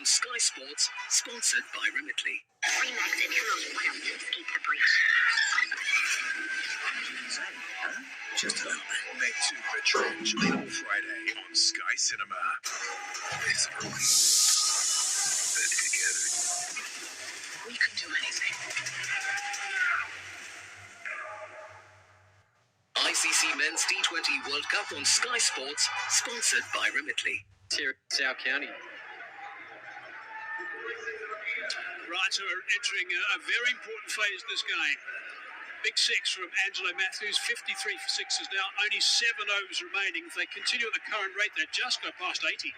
Sky Sports, sponsored by Remitly. Remastered from one escape the breach. Just a little bit. Back to the Trench, available Friday on Sky Cinema. It's only that together we can do anything. ICC Men's T20 World Cup on Sky Sports, sponsored by Remitly. Here at South County. Right, so we're entering a very important phase of this game. Big six from Angelo Matthews, 53 for sixes now, only 7 overs remaining. If they continue at the current rate, they just go past 80.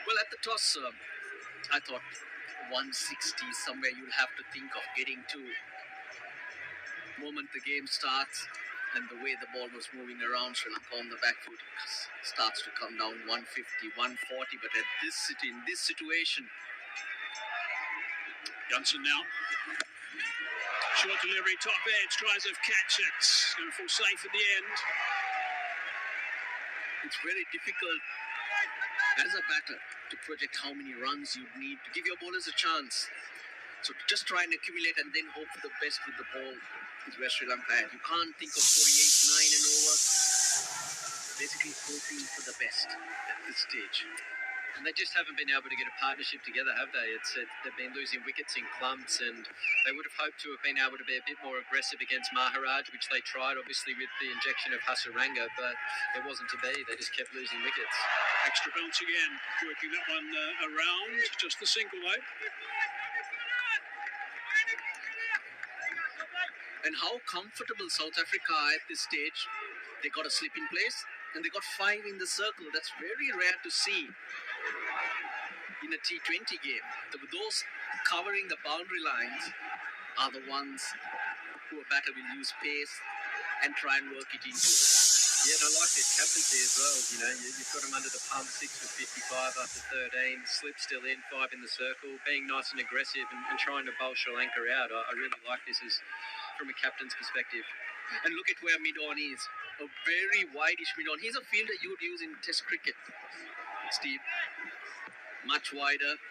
Well, at the toss, I thought 160 somewhere you'll have to think of getting to. The moment the game starts and the way the ball was moving around, Sri Lanka on the back foot starts to come down 150, 140. But at in this situation, Johnson now. Short delivery, top edge, tries to catch it. Going to fall safe at the end. it's very difficult as a batter to project how many runs you need to give your bowlers a chance. So just try and accumulate and then hope for the best with the ball is where Sri Lanka had. You can't think of 48, 9 and over. Basically hoping for the best at this stage. And they just haven't been able to get a partnership together, have they? They've been losing wickets in clumps, and they would have hoped to have been able to be a bit more aggressive against Maharaj, which they tried, obviously, with the injection of Hasaranga, but it wasn't to be. They just kept losing wickets. Extra bounce again, working that one around. Just the single, though. And how comfortable South Africa are at this stage. They got a slip in place, and they got 5 in the circle. That's very rare to see in a T20 game. Those covering the boundary lines are the ones who a batter will use pace and try and work it into. Yeah, and I like their captaincy as well. You know, you've got them under the pump, 6 for 55 after 13, slip still in, 5 in the circle, being nice and aggressive and trying to bowl Sri Lanka out. I really like this as from a captain's perspective. And look at where mid-on is. A very wide-ish mid-on. He's a fielder you would use in Test cricket, Steve. Much wider,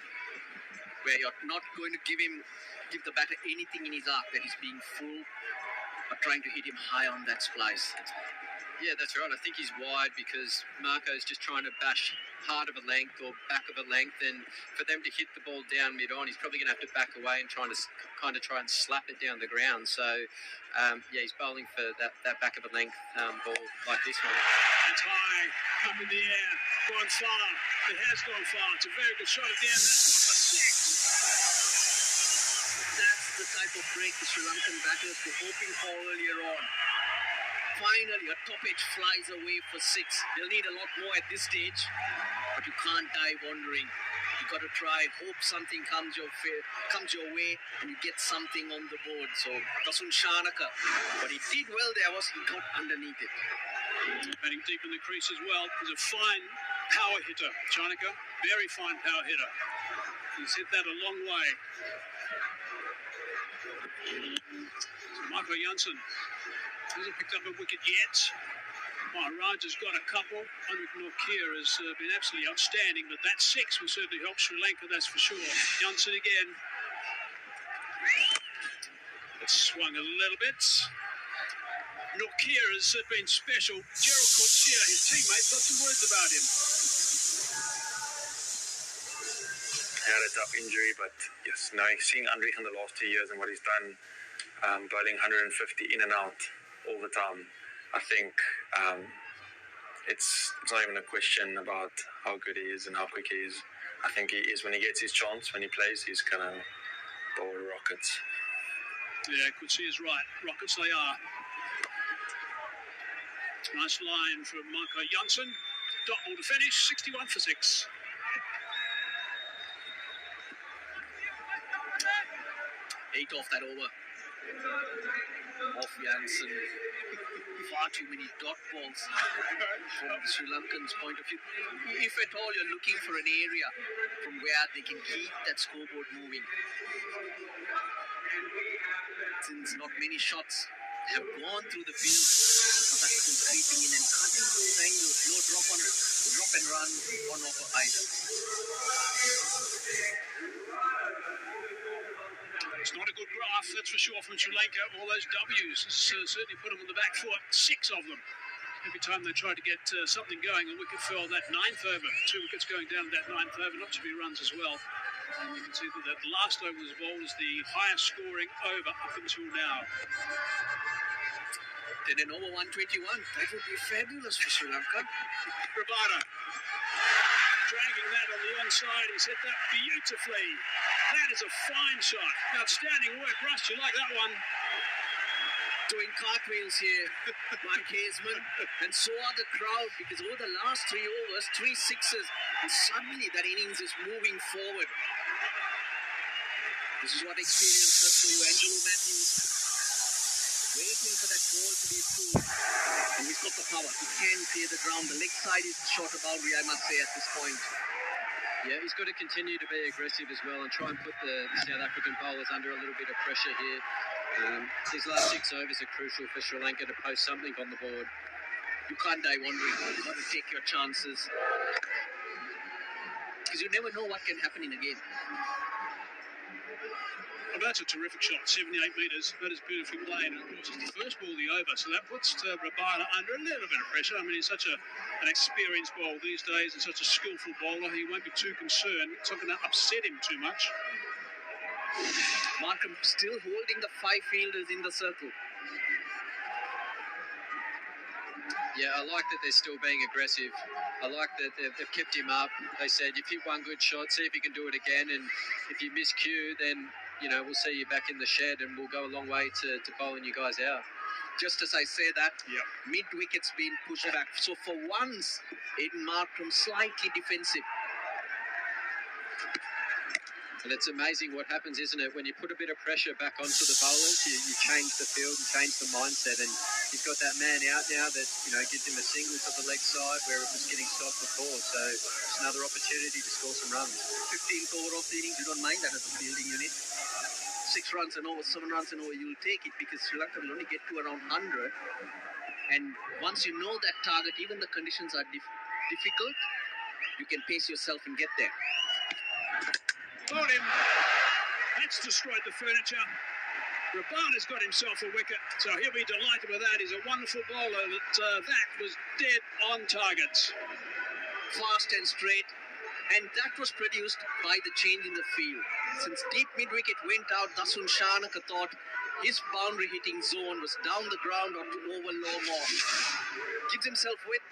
where you're not going to give the batter anything in his arc, that he's being full, but trying to hit him high on that splice. Yeah, that's right. I think he's wide because Marco's just trying to bash hard of a length or back of a length, and for them to hit the ball down mid-on, he's probably going to have to back away and try and slap it down the ground. So, yeah, he's bowling for that back of a length ball like this one. It's high, up in the air, gone far. It has gone far. It's a very good shot at the end. That's got for 6. That's the type of break the Sri Lankan batters were hoping for earlier on. Finally, a top edge flies away for 6. They'll need a lot more at this stage, but you can't die wandering. You got to try, hope something comes your way, and you get something on the board. So, Tasun Shanaka, what he did well there was he got underneath it. Batting deep in the crease as well. He's a fine power hitter, Chanaka. Very fine power hitter. He's hit that a long way. So Michael Janssen hasn't picked up a wicket yet. Maharaj has got a couple. Henrik Nortje has been absolutely outstanding, but that 6 will certainly help Sri Lanka, that's for sure. Janssen again. It's swung a little bit. Nortje has been special. Gerald Coetzee, his teammate, got some words about him. Had a tough injury, but yes, seeing Henrik in the last 2 years and what he's done, bowling 150 in and out all the time, I think it's not even a question about how good he is and how quick he is. I think he is, when he gets his chance, when he plays, he's going to bowl rockets. Yeah, Coetzee is right. Rockets they are. Nice line from Marco Janssen. Dot ball to finish, 61 for 6. Eight off that over. Off Janssen. Far too many dot balls from the Sri Lankans' point of view. If at all you're looking for an area from where they can keep that scoreboard moving. Since not many shots have gone through the field, South Africans creeping in and cutting those angles. No drop and run, one over either. that's for sure, from Sri Lanka. All those W's has certainly put them on the back foot. 6 of them. Every time they tried to get something going, a wicket fell. That 9th over, 2 wickets going down in that 9th over, not to be runs as well. And you can see that last over was bowled as the highest scoring over up until now. Then an over 121. That would be fabulous for Sri Lanka. Rabada dragging that on the onside. He's hit that beautifully. That is a fine shot. Outstanding work, Russ. You like that one? Doing cartwheels here, Mike Haseman, and so are the crowd, because over the last 3 overs, 3 sixes, and suddenly that innings is moving forward. This is what experience does for you. Angelo Matthews waiting for that ball to be through, and he's got the power. He can clear the ground. The leg side is the shorter boundary, I must say, at this point. Yeah, he's got to continue to be aggressive as well and try and put the South African bowlers under a little bit of pressure here. These last 6 overs are crucial for Sri Lanka to post something on the board. You can't die wondering. You've got to take your chances, because you never know what can happen in a game. Well, that's a terrific shot, 78 metres. That is beautifully played. And of course, it's the first ball of the over, so that puts Rabada under a little bit of pressure. I mean, he's such an experienced bowler these days and such a skillful bowler. He won't be too concerned. It's not going to upset him too much. Markham still holding the 5 fielders in the circle. Yeah, I like that they're still being aggressive. I like that they've kept him up. They said, you've hit one good shot, see if you can do it again. And if you miss cue, then, you know, we'll see you back in the shed and we'll go a long way to bowling you guys out. Just as I say that, mid-wicket's been pushed back. So for once, Aiden Markham slightly defensive. And it's amazing what happens, isn't it? When you put a bit of pressure back onto the bowlers, you change the field and change the mindset. And he's got that man out now that, you know, gives him a single to the leg side where it was getting stopped before. So it's another opportunity to score some runs. 15th over of the innings, you don't mind that as a fielding unit. 6 runs and over, 7 runs and over, you'll take it, because Sri Lanka will only get to around 100. And once you know that target, even the conditions are difficult, you can pace yourself and get there. Got him. That's destroyed the furniture. Rabada's got himself a wicket, so he'll be delighted with that. He's a wonderful bowler. That was dead on target. Fast and straight. And that was produced by the change in the field. Since deep mid-wicket went out, Dasun Shanaka thought his boundary hitting zone was down the ground or over long off. Gives himself width.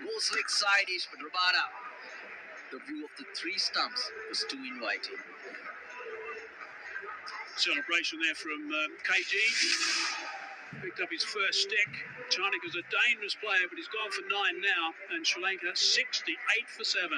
Goes leg side-ish, but Rabada, the view of the 3 stumps was too inviting. Celebration there from KG. Picked up his first stick. Chanika's a dangerous player, but he's gone for 9 now. And Sri Lanka 68 for 7.